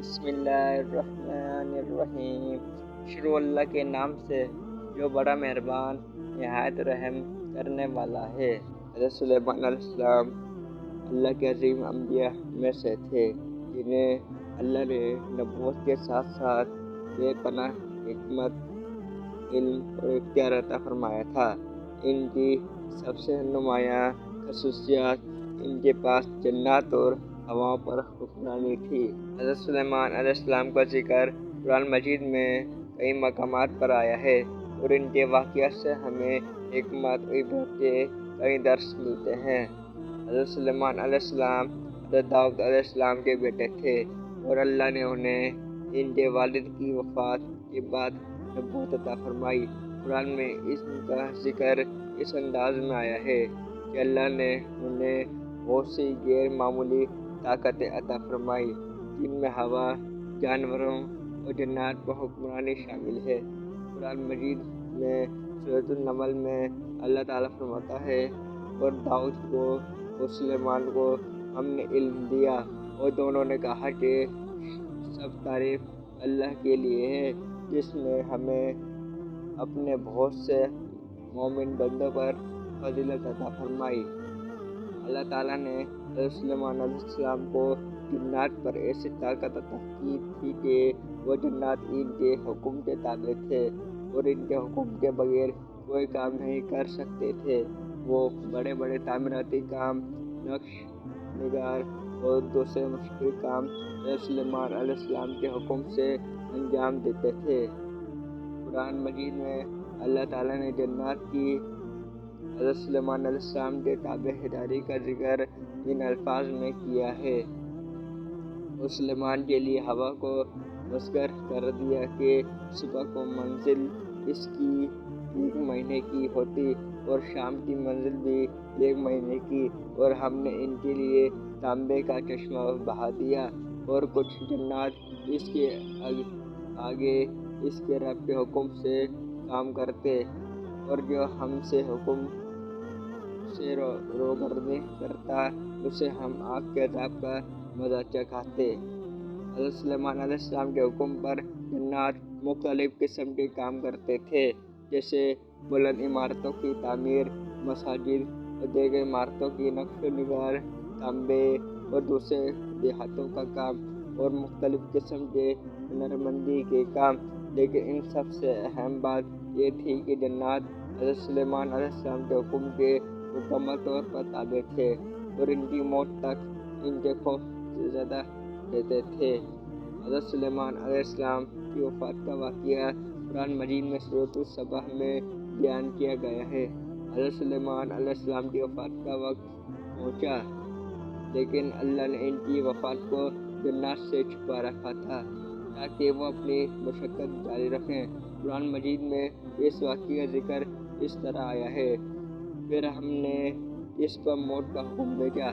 بسم اللہ الرحمن الرحیم۔ شروع اللہ کے نام سے جو بڑا مہربان نہایت رحم کرنے والا ہے۔ حضرت سلیمان علیہ السلام اللہ کے عظیم انبیاء میں سے تھے جنہیں اللہ نے نبوت کے ساتھ ساتھ بے پناہ حکمت، علم اور اختیار عطا فرمایا تھا۔ ان کی سب سے نمایاں خصوصیات ان کے پاس جنات اور ہواؤں پر حکمرانی تھی۔ حضرت سلیمان علیہ السلام کا ذکر قرآن مجید میں کئی مقامات پر آیا ہے اور ان کے واقعات سے ہمیں حکمت و عبرت کے کئی درس ملتے ہیں۔ حضرت سلیمان علیہ السلام حضرت داؤد علیہ السلام کے بیٹے تھے اور اللہ نے انہیں ان کے والد کی وفات کے بعد نبوت عطا فرمائی۔ قرآن میں اس کا ذکر اس انداز میں آیا ہے کہ اللہ نے انہیں بہت سی غیر معمولی طاقتیں عطا فرمائی جن میں ہوا، جانوروں اور جنات پر حکمرانی شامل ہے۔ قرآن مجید میں سورۃ النمل میں اللہ تعالیٰ فرماتا ہے، اور داؤد کو اور سلیمان کو ہم نے علم دیا، اور دونوں نے کہا کہ سب تعریف اللہ کے لیے ہے جس نے ہمیں اپنے بہت سے مومن بندوں پر فضیلت عطا فرمائی۔ اللہ تعالیٰ نے حضرت سلیمان علیہ السلام کو جنات پر ایسی طاقت عطا کی تھی کہ وہ جنات ان کے حکم کے تابع تھے اور ان کے حکم کے بغیر کوئی کام نہیں کر سکتے تھے۔ وہ بڑے بڑے تعمیراتی کام، نقش نگار اور دوسرے مشکل کام حضرت سلیمان علیہ السلام کے حکم سے انجام دیتے تھے۔ قرآن مجید میں اللہ تعالیٰ نے جنات کی حضرت سلیمان علیہ السلام کے تابع داری کا ذکر ان الفاظ میں کیا ہے، اور سلیمان کے لیے ہوا کو مسخر کر دیا کہ صبح کو منزل اس کی 1 مہینے کی ہوتی اور شام کی منزل بھی 1 مہینے کی، اور ہم نے ان کے لیے تانبے کا چشمہ بہا دیا، اور کچھ جنات اس کے آگے اس کے رب کے حکم سے کام کرتے، اور جو ہم سے حکم سے روگردانی کرتا اسے ہم آگ کے عذاب کا مزہ چکھاتے۔ حضرت سلیمان علیہ السلام کے حکم پر جنات مختلف قسم کے کام کرتے تھے، جیسے بلند عمارتوں کی تعمیر، مساجد اور دیگر عمارتوں کی نقش و نگار، تانبے اور دوسرے دیہاتوں کا کام، اور مختلف قسم کے ہنرمندی کے کام۔ لیکن ان سب سے اہم بات یہ تھی کہ جنات حضرت سلیمان علیہ السلام کے حکم کے مکمل طور پر تابع تھے اور ان کی موت تک ان کے خوف سے زیادہ رہتے تھے۔ حضرت سلیمان علیہ السلام کی وفات کا واقعہ قرآن مجید میں سورۃ السبع میں بیان کیا گیا ہے۔ حضرت سلیمان علیہ السلام کی وفات کا وقت پہنچا، لیکن اللہ نے ان کی وفات کو جنات سے چھپا رکھا تھا تاکہ وہ اپنی مشقت جاری رکھیں۔ قرآن مجید میں اس واقعے کا ذکر اس طرح آیا ہے، پھر ہم نے اس پر موت کا حکم بھیجا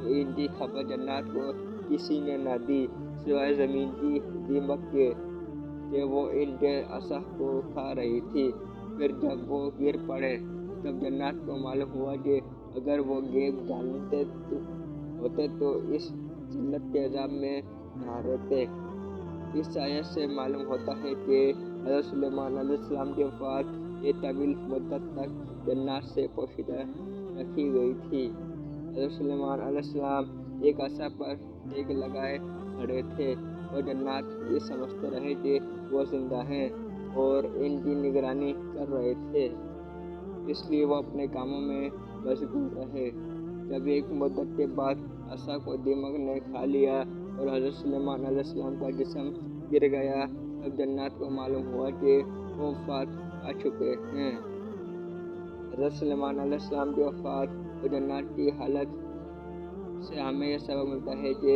تو ان کی خبر جنات کو کسی نے نہ دی سوائے زمین کی دیمک کے کہ وہ ان کے عصا کو کھا رہی تھی۔ پھر جب وہ گر پڑے تب جنات کو معلوم ہوا کہ اگر وہ غیب جانتے ہوتے تو اس ذلت کے عذاب میں نہ رہتے۔ اس آیت سے معلوم ہوتا ہے کہ حضرت سلیمان علیہ السلام کی وفات ایک طویل مدت تک جنات سے پوشیدہ رکھی گئی تھی۔ حضرت سلیمان علیہ السلام ایک عصا پر ٹیک لگائے کھڑے تھے اور جنات یہ سمجھتے رہے کہ وہ زندہ ہیں اور ان کی نگرانی کر رہے تھے، اس لیے وہ اپنے کاموں میں مشغول رہے۔ جب ایک مدت کے بعد عصا کو دیمک نے کھا لیا اور حضرت سلیمان علیہ السلام کا جسم گر گیا، تب جنات کو معلوم ہوا کہ وہ وفات پا چکے ہیں۔ حضرت سلیمان علیہ السلام کی وفات اور جنات کی حالت سے ہمیں یہ سبق ملتا ہے کہ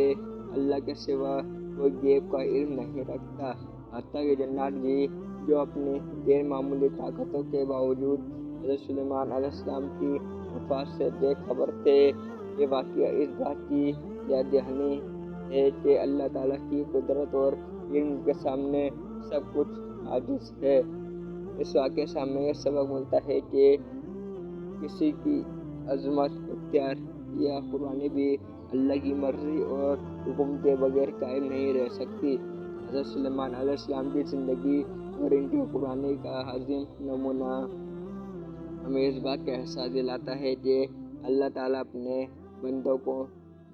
اللہ کے سوا کوئی غیب کا علم نہیں رکھتا، حتیٰ کہ جنات بھی جو اپنی غیر معمولی طاقتوں کے باوجود حضرت سلیمان علیہ السلام کی وفات سے بے خبر تھے۔ یہ واقعہ اس بات کی یاد دہانی ہے کہ اللہ تعالیٰ کی قدرت اور علم کے سامنے سب کچھ عاجز ہے۔ اس واقعے سے ہمیں یہ سبق ملتا ہے کہ کسی کی عظمت، اختیار یا قربانی بھی اللہ کی مرضی اور حکم کے بغیر قائم نہیں رہ سکتی۔ حضرت سلیمان علیہ السلام کی زندگی اور ان کی قربانی کا عظیم نمونہ ہمیں اس بات کا احساس دلاتا ہے کہ اللہ تعالیٰ اپنے بندوں کو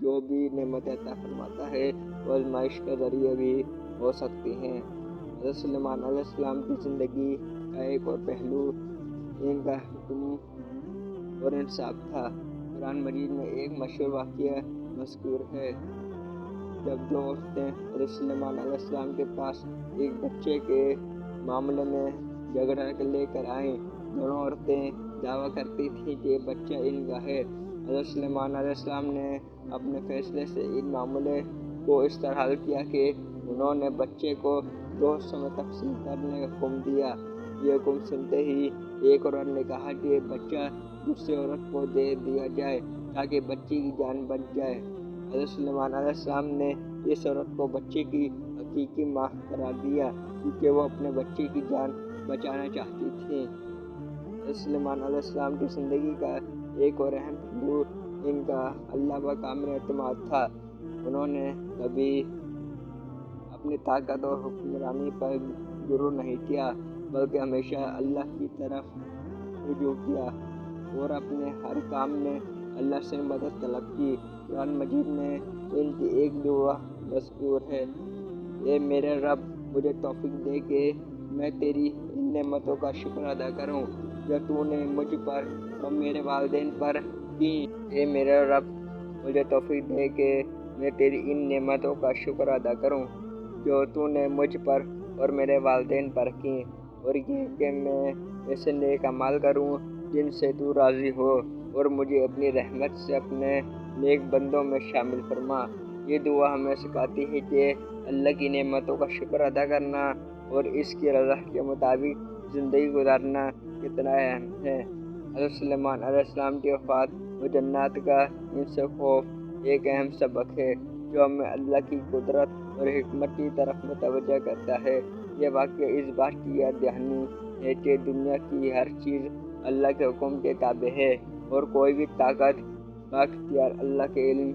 جو بھی نعمت عطا فرماتا ہے وہ آزمائش کا ذریعہ بھی ہو سکتی ہیں۔ حضرت سلیمان علیہ السلام کی زندگی کا ایک اور پہلو ان کا حکم اور انصاف تھا۔ قرآن مجید میں ایک مشہور واقعہ مذکور ہے جب دو عورتیں حضرت سلیمان علیہ السلام کے پاس ایک بچے کے معاملے میں جھگڑا لے کر آئیں۔ دونوں عورتیں دعویٰ کرتی تھیں کہ بچہ ان کا ہے۔ حضرت سلیمان علیہ السلام نے اپنے فیصلے سے ان معاملے کو اس طرح حل کیا کہ انہوں نے بچے کو دو حصوں میں تقسیم کرنے کا حکم دیا۔ یہ حکم سنتے ہی ایک عورت نے کہا کہ بچہ دوسری عورت کو دے دیا جائے تاکہ بچی کی جان بچ جائے۔ حضرت سلیمان علیہ السلام نے اس عورت کو بچے کی حقیقی ماں قرار دیا کیونکہ وہ اپنے بچے کی جان بچانا چاہتی تھیں۔ حضرت سلیمان علیہ السلام کی زندگی کا ایک اور اہم پہلو ان کا اللہ پر کامل اعتماد تھا۔ انہوں نے کبھی اپنی طاقت اور حکمرانی پر غرور نہیں کیا بلکہ ہمیشہ اللہ کی طرف رجوع کیا اور اپنے ہر کام میں اللہ سے مدد طلب کی۔ قرآن مجید میں ان کی ایک دعا مذکور ہے: اے میرے رب، مجھے توفیق دے کہ میں تیری ان نعمتوں کا شکر ادا کروں جو تو نے مجھ پر اور میرے والدین پر کی۔ اے میرے رب، مجھے توفیق دے کہ میں تیری ان نعمتوں کا شکر ادا کروں جو تو نے مجھ پر اور میرے والدین پر کی، اور یہ کہ میں ایسے نیک اعمال کروں جن سے تو راضی ہو، اور مجھے اپنی رحمت سے اپنے نیک بندوں میں شامل فرما۔ یہ دعا ہمیں سکھاتی ہے کہ اللہ کی نعمتوں کا شکر ادا کرنا اور اس کی رضا کے مطابق زندگی گزارنا کتنا اہم ہے۔ حضرت سلیمان علیہ السلام کی وفات و جنات کا ان سے خوف ایک اہم سبق ہے جو ہمیں اللہ کی قدرت اور حکمت کی طرف متوجہ کرتا ہے۔ یہ واقعہ اس بات کی یاد دہانی ہے کہ دنیا کی ہر چیز اللہ کے حکم کے تابع ہے اور کوئی بھی طاقت بااختیار اللہ کے علم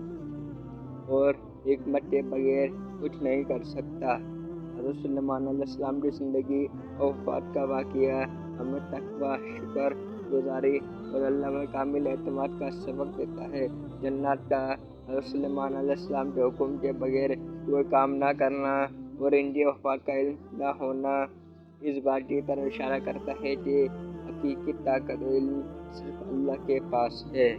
اور حکمت کے بغیر کچھ نہیں کر سکتا۔ حضرت سلیمان علیہ السلام کی زندگی اور وفات کا واقعہ ہمیں تقویٰ، شکر گزاری اور اللہ پر کامل اعتماد کا سبق دیتا ہے۔ جنات کا حضرت سلیمان علیہ السلام کے حکم کے بغیر کوئی کام نہ کرنا اور ان کی وفات کا علم نہ ہونا اس بات کی طرف اشارہ کرتا ہے کہ حقیقی طاقت و علم صرف اللہ کے پاس ہے۔